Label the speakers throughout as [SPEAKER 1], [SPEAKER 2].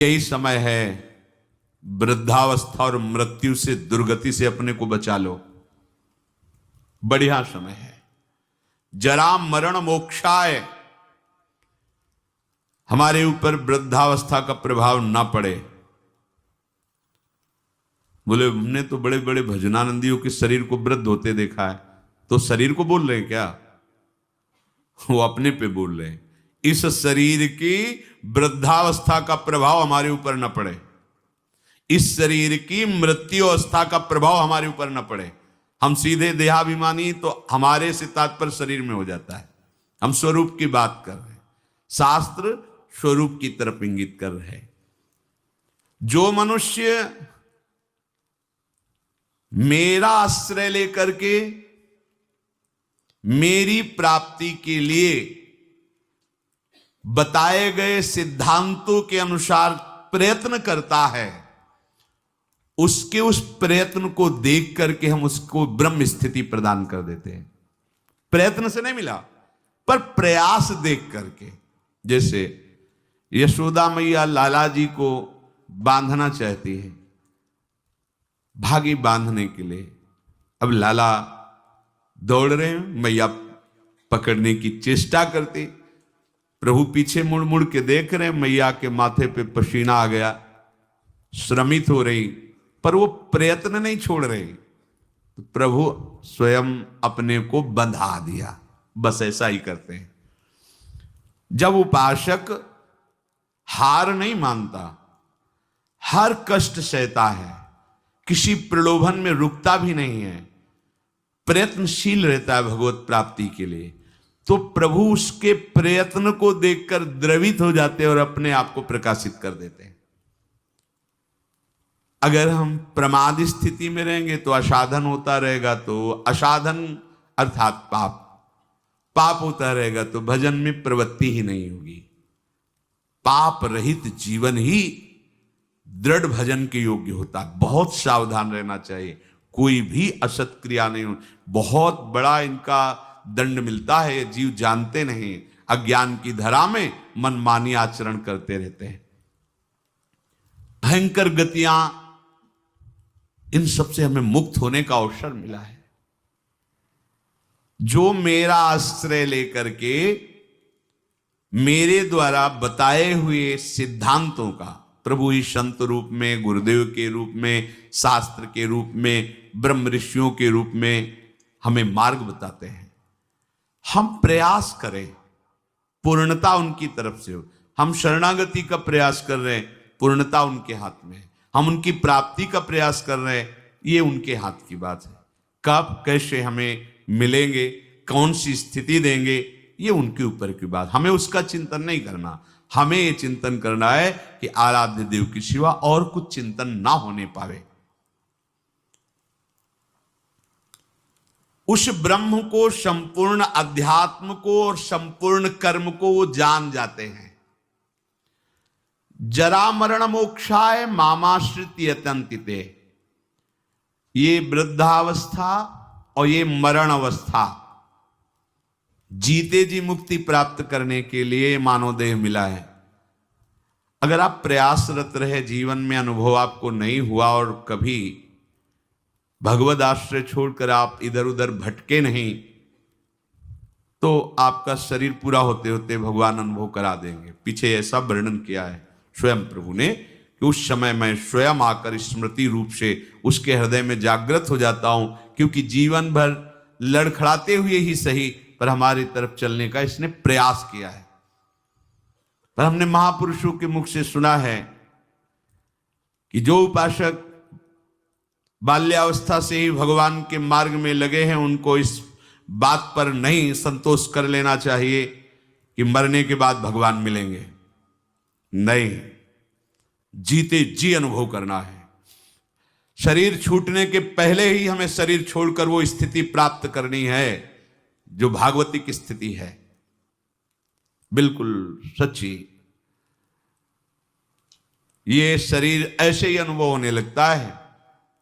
[SPEAKER 1] यही समय है, वृद्धावस्था और मृत्यु से, दुर्गति से अपने को बचा लो। बढ़िया समय है। जरा मरण मोक्षाय, हमारे ऊपर वृद्धावस्था का प्रभाव ना पड़े। बोले हमने तो बड़े बड़े भजनानंदियों के शरीर को वृद्ध होते देखा है। तो शरीर को बोल रहे हैं क्या? वो अपने पे बोल रहे हैं। इस शरीर की वृद्धावस्था का प्रभाव हमारे ऊपर न पड़े, इस शरीर की मृत्यु अवस्था का प्रभाव हमारे ऊपर न पड़े। हम सीधे देहाभिमानी तो हमारे से तात्पर्य शरीर में हो जाता है। हम स्वरूप की बात कर रहे हैं, शास्त्र स्वरूप की तरफ इंगित कर रहे हैं। जो मनुष्य मेरा आश्रय लेकर के मेरी प्राप्ति के लिए बताए गए सिद्धांतों के अनुसार प्रयत्न करता है, उसके उस प्रयत्न को देख करके हम उसको ब्रह्म स्थिति प्रदान कर देते हैं। प्रयत्न से नहीं मिला, पर प्रयास देख करके। जैसे यशोदा मैया लाला जी को बांधना चाहती है, भागी बांधने के लिए। अब लाला दौड़ रहे हैं, मैया पकड़ने की चेष्टा करती, प्रभु पीछे मुड़ मुड़ के देख रहे हैं, मैया के माथे पे पसीना आ गया, श्रमित हो रही, पर वो प्रयत्न नहीं छोड़ रही। तो प्रभु स्वयं अपने को बंधा दिया। बस ऐसा ही करते हैं। जब उपासक हार नहीं मानता, हर कष्ट सहता है, किसी प्रलोभन में रुकता भी नहीं है, प्रयत्नशील रहता है भगवत प्राप्ति के लिए, तो प्रभु उसके प्रयत्न को देखकर द्रवित हो जाते हैं और अपने आप को प्रकाशित कर देते हैं। अगर हम प्रमाद स्थिति में रहेंगे तो असाधन होता रहेगा, तो असाधन अर्थात पाप, पाप होता रहेगा तो भजन में प्रवृत्ति ही नहीं होगी। पाप रहित जीवन ही दृढ़ भजन के योग्य होता। बहुत सावधान रहना चाहिए, कोई भी असत क्रिया नहीं हो। बहुत बड़ा इनका दंड मिलता है, जीव जानते नहीं, अज्ञान की धरा में मनमानी आचरण करते रहते हैं। भयंकर गतियां, इन सबसे हमें मुक्त होने का अवसर मिला है। जो मेरा आश्रय लेकर के मेरे द्वारा बताए हुए सिद्धांतों का, प्रभु ही संत रूप में, गुरुदेव के रूप में, शास्त्र के रूप में, ब्रह्म ऋषियों के रूप में हमें मार्ग बताते हैं, हम प्रयास करें, पूर्णता उनकी तरफ से हो। हम शरणागति का प्रयास कर रहे हैं, पूर्णता उनके हाथ में है। हम उनकी प्राप्ति का प्रयास कर रहे हैं, ये उनके हाथ की बात है। कब कैसे हमें मिलेंगे, कौन सी स्थिति देंगे, ये उनके ऊपर की बात। हमें उसका चिंतन नहीं करना, हमें ये चिंतन करना है कि आराध्य देव के सिवा और कुछ चिंतन ना होने पावे। उस ब्रह्म को, संपूर्ण अध्यात्म को और संपूर्ण कर्म को वो जान जाते हैं। जरा मरण मोक्षाय मामाश्रित यतन्तिते, ये वृद्धावस्था और ये मरण अवस्था, जीते जी मुक्ति प्राप्त करने के लिए मानव देह मिला है। अगर आप प्रयासरत रहे, जीवन में अनुभव आपको नहीं हुआ और कभी भगवद आश्रय छोड़कर आप इधर उधर भटके नहीं, तो आपका शरीर पूरा होते होते भगवान अनुभव करा देंगे। पीछे ऐसा वर्णन किया है स्वयं प्रभु ने कि उस समय मैं स्वयं आकर स्मृति रूप से उसके हृदय में जागृत हो जाता हूं, क्योंकि जीवन भर लड़खड़ाते हुए ही सही पर हमारी तरफ चलने का इसने प्रयास किया है। पर हमने महापुरुषों के मुख से सुना है कि जो उपासक बाल्यावस्था से ही भगवान के मार्ग में लगे हैं, उनको इस बात पर नहीं संतोष कर लेना चाहिए कि मरने के बाद भगवान मिलेंगे। नहीं, जीते जी अनुभव करना है। शरीर छूटने के पहले ही हमें शरीर छोड़कर वो स्थिति प्राप्त करनी है जो भागवतिक स्थिति है, बिल्कुल सच्ची। ये शरीर ऐसे ही अनुभव होने लगता है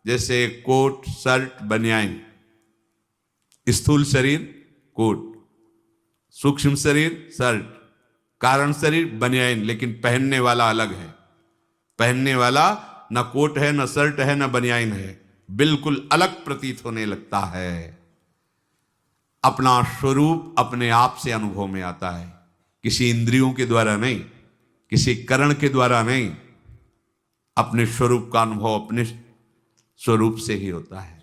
[SPEAKER 1] जैसे कोट, शर्ट, बनियान। स्थूल शरीर कोट, सूक्ष्म शरीर शर्ट, कारण शरीर बनियान, लेकिन पहनने वाला अलग है। पहनने वाला न कोट है, न शर्ट है, न बनियाइन है, बिल्कुल अलग प्रतीत होने लगता है। अपना स्वरूप अपने आप से अनुभव में आता है, किसी इंद्रियों के द्वारा नहीं, किसी करण के द्वारा नहीं। अपने स्वरूप का अनुभव अपने स्वरूप से ही होता है,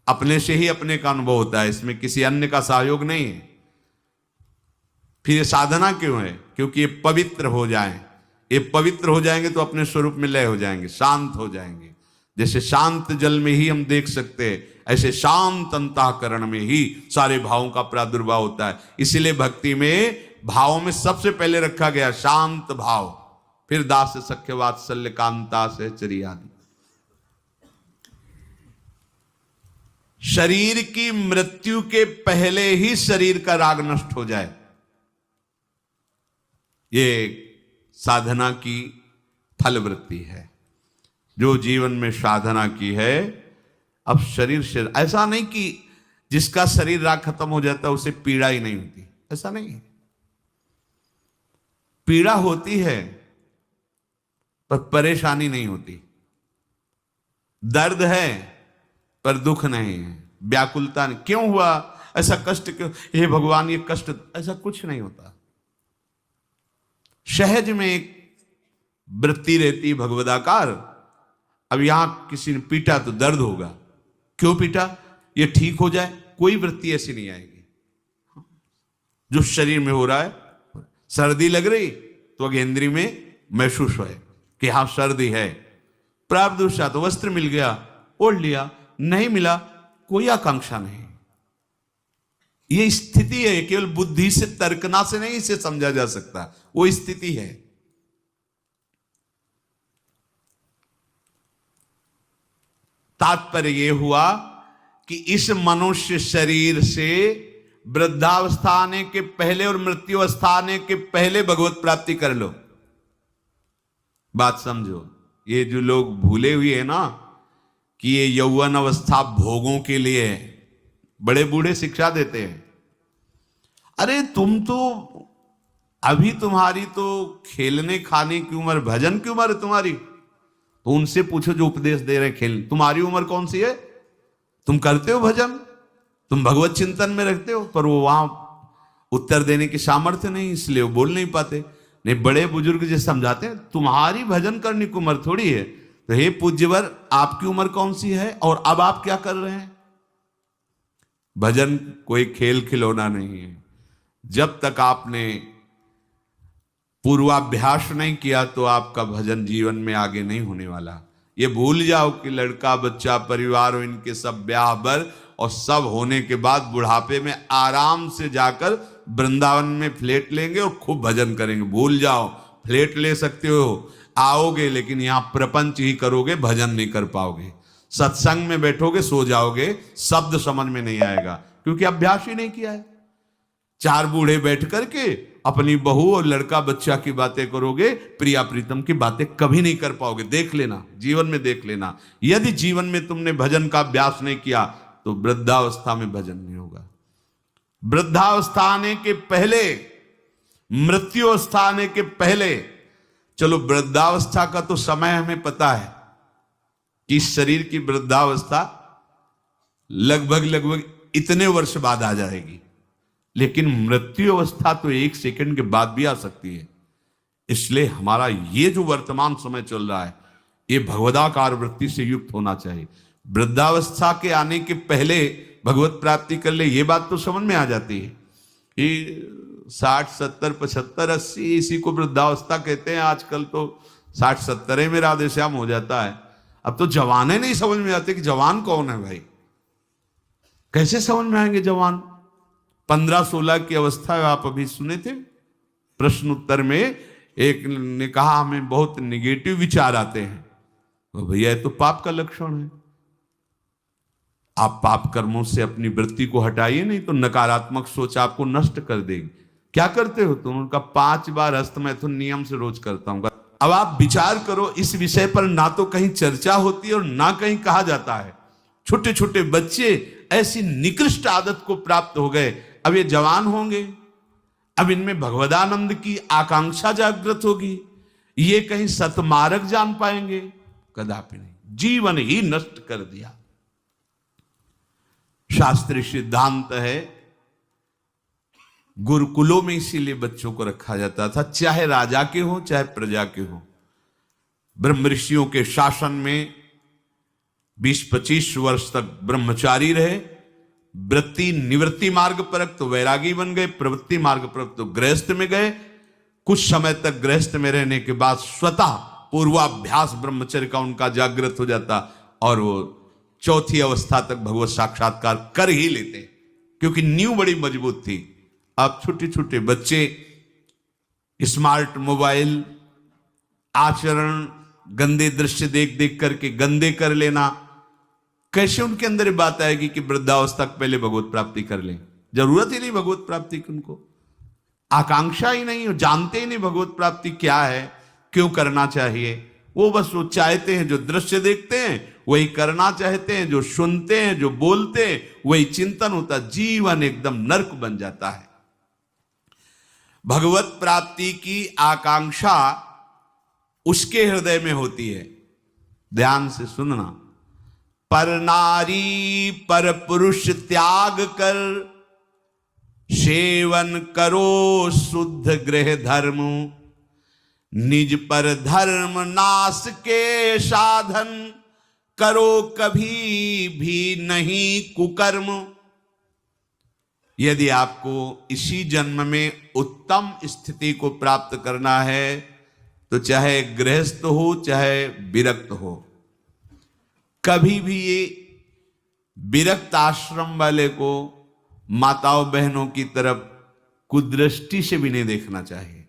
[SPEAKER 1] अपने से ही अपने का अनुभव होता है, इसमें किसी अन्य का सहयोग नहीं है। फिर ये साधना क्यों है? क्योंकि ये पवित्र हो जाएं। ये पवित्र हो जाएंगे तो अपने स्वरूप में लय हो जाएंगे, शांत हो जाएंगे। जैसे शांत जल में ही हम देख सकते हैं, ऐसे शांत अंतःकरण में ही सारे भावों का प्रादुर्भाव होता है। इसीलिए भक्ति में भावों में सबसे पहले रखा गया शांत भाव, फिर दास सख्य वात्सल्य कांता सहचरी आदि। शरीर की मृत्यु के पहले ही शरीर का राग नष्ट हो जाए, ये साधना की फलवृत्ति है। जो जीवन में साधना की है, अब शरीर से ऐसा नहीं कि जिसका शरीर राग खत्म हो जाता है उसे पीड़ा ही नहीं होती, ऐसा नहीं है। पीड़ा होती है पर परेशानी नहीं होती, दर्द है पर दुख नहीं है, व्याकुलता नहीं। क्यों हुआ ऐसा कष्ट, क्यों हे भगवान ये कष्ट, ऐसा कुछ नहीं होता। सहज में एक वृत्ति रहती भगवदाकार। अब यहां किसी ने पीटा तो दर्द होगा, क्यों पीटा, ये ठीक हो जाए, कोई वृत्ति ऐसी नहीं आएगी। जो शरीर में हो रहा है, सर्दी लग रही तो अगेंद्री में महसूस है कि हाँ सर्दी है, प्रारब्धवशात तो वस्त्र मिल गया ओढ़ लिया, नहीं मिला कोई आकांक्षा नहीं। ये स्थिति है, केवल बुद्धि से तर्कना से नहीं इसे समझा जा सकता, वो स्थिति है। तात्पर्य यह हुआ कि इस मनुष्य शरीर से वृद्धावस्था आने के पहले और मृत्यु अवस्था आने के पहले भगवत प्राप्ति कर लो। बात समझो, ये जो लोग भूले हुए हैं ना कि ये यौवन अवस्था भोगों के लिए है, बड़े बूढ़े शिक्षा देते हैं। अरे तुम तो अभी, तुम्हारी तो खेलने खाने की उम्र, भजन की उम्र है तुम्हारी, तो उनसे पूछो जो उपदेश दे रहे खेल। तुम्हारी उम्र कौन सी है? तुम करते हो भजन, तुम भगवत चिंतन में रखते हो, पर वो वहां उत्तर देने की सामर्थ्य नहीं, इसलिए वो बोल नहीं पाते। नहीं, बड़े बुजुर्ग जो समझाते हैं तुम्हारी भजन करने की उम्र थोड़ी है। तो हे पूज्यवर, आपकी उम्र कौन सी है और अब आप क्या कर रहे हैं? भजन कोई खेल खिलौना नहीं है। जब तक आपने पूर्वाभ्यास नहीं किया तो आपका भजन जीवन में आगे नहीं होने वाला। ये भूल जाओ कि लड़का बच्चा परिवार और इनके सब ब्याह बर और सब होने के बाद बुढ़ापे में आराम से जाकर वृंदावन में फ्लैट लेंगे और खूब भजन करेंगे। भूल जाओ, फ्लैट ले सकते हो, आओगे, लेकिन यहां प्रपंच ही करोगे, भजन नहीं कर पाओगे। सत्संग में बैठोगे, सो जाओगे, शब्द समझ में नहीं आएगा, क्योंकि अभ्यास ही नहीं किया है। चार बूढ़े बैठ करके अपनी बहू और लड़का बच्चा की बातें करोगे, प्रिया प्रीतम की बातें कभी नहीं कर पाओगे। देख लेना, जीवन में देख लेना, यदि जीवन में तुमने भजन का अभ्यास नहीं किया तो वृद्धावस्था में भजन नहीं होगा। वृद्धावस्था आने के पहले, मृत्यु अवस्था आने के पहले, चलो वृद्धावस्था का तो समय हमें पता है कि शरीर की वृद्धावस्था लगभग इतने वर्ष बाद आ जाएगी, लेकिन मृत्यु अवस्था तो एक सेकंड के बाद भी आ सकती है। इसलिए हमारा ये जो वर्तमान समय चल रहा है, ये भगवदाकार वृत्ति से युक्त होना चाहिए। वृद्धावस्था के आने के पहले भगवत प्राप्ति कर ले, ये बात तो समझ में आ जाती है कि 60, 70, 75, 80 इसी को वृद्धावस्था कहते हैं। आजकल तो 60, 70 में राधेश्याम हो जाता है। अब तो जवाने नहीं समझ में आते कि जवान कौन है भाई, कैसे समझ में आएंगे जवान? 15-16 की अवस्था है। आप अभी सुने थे प्रश्न उत्तर में, एक ने कहा हमें बहुत निगेटिव विचार आते हैं। तो भैया ये तो पाप का लक्षण है। आप पाप कर्मों से अपनी वृत्ति को हटाइए, नहीं तो नकारात्मक सोच आपको नष्ट कर देगी। क्या करते हो तुम? उनका 5 बार हस्तमैथुन नियम से रोज करता हूं। अब आप विचार करो, इस विषय पर ना तो कहीं चर्चा होती है और ना कहीं कहा जाता है। छोटे छोटे बच्चे ऐसी निकृष्ट आदत को प्राप्त हो गए, अब ये जवान होंगे, अब इनमें भगवदानंद की आकांक्षा जागृत होगी, ये कहीं सतमार्ग जान पाएंगे? कदापि नहीं, जीवन ही नष्ट कर दिया। शास्त्रीय सिद्धांत है, गुरुकुलों में इसीलिए बच्चों को रखा जाता था, चाहे राजा के हो चाहे प्रजा के हो। ब्रह्म ऋषियों के शासन में 20-25 वर्ष तक ब्रह्मचारी रहे, वृत्ति निवृत्ति मार्ग पर तो वैरागी बन गए, प्रवृत्ति मार्ग पर तो गृहस्थ में गए। कुछ समय तक गृहस्थ में रहने के बाद स्वतः पूर्वाभ्यास ब्रह्मचर्य का उनका जागृत हो जाता और वो चौथी अवस्था तक भगवत साक्षात्कार कर ही लेते, क्योंकि नींव बड़ी मजबूत थी। अब छोटे छोटे बच्चे स्मार्ट मोबाइल, आचरण, गंदे दृश्य देख देख करके गंदे कर लेना, कैसे उनके अंदर ये बात आएगी कि वृद्धावस्था पहले भगवत प्राप्ति कर लें? जरूरत ही नहीं भगवत प्राप्ति की, उनको आकांक्षा ही नहीं, जानते ही नहीं भगवत प्राप्ति क्या है, क्यों करना चाहिए। वो बस वो चाहते हैं, जो दृश्य देखते हैं वही करना चाहते हैं, जो सुनते हैं, जो बोलते हैं वही चिंतन होता, जीवन एकदम नर्क बन जाता है। भगवत प्राप्ति की आकांक्षा उसके हृदय में होती है। ध्यान से सुनना, पर नारी पर पुरुष त्याग कर, सेवन करो शुद्ध गृह धर्म, निज पर धर्म नाश के साधन, करो कभी भी नहीं कुकर्म। यदि आपको इसी जन्म में उत्तम स्थिति को प्राप्त करना है तो चाहे गृहस्थ हो चाहे विरक्त हो, कभी भी ये विरक्त आश्रम वाले को माताओं बहनों की तरफ कुदृष्टि से भी नहीं देखना चाहिए।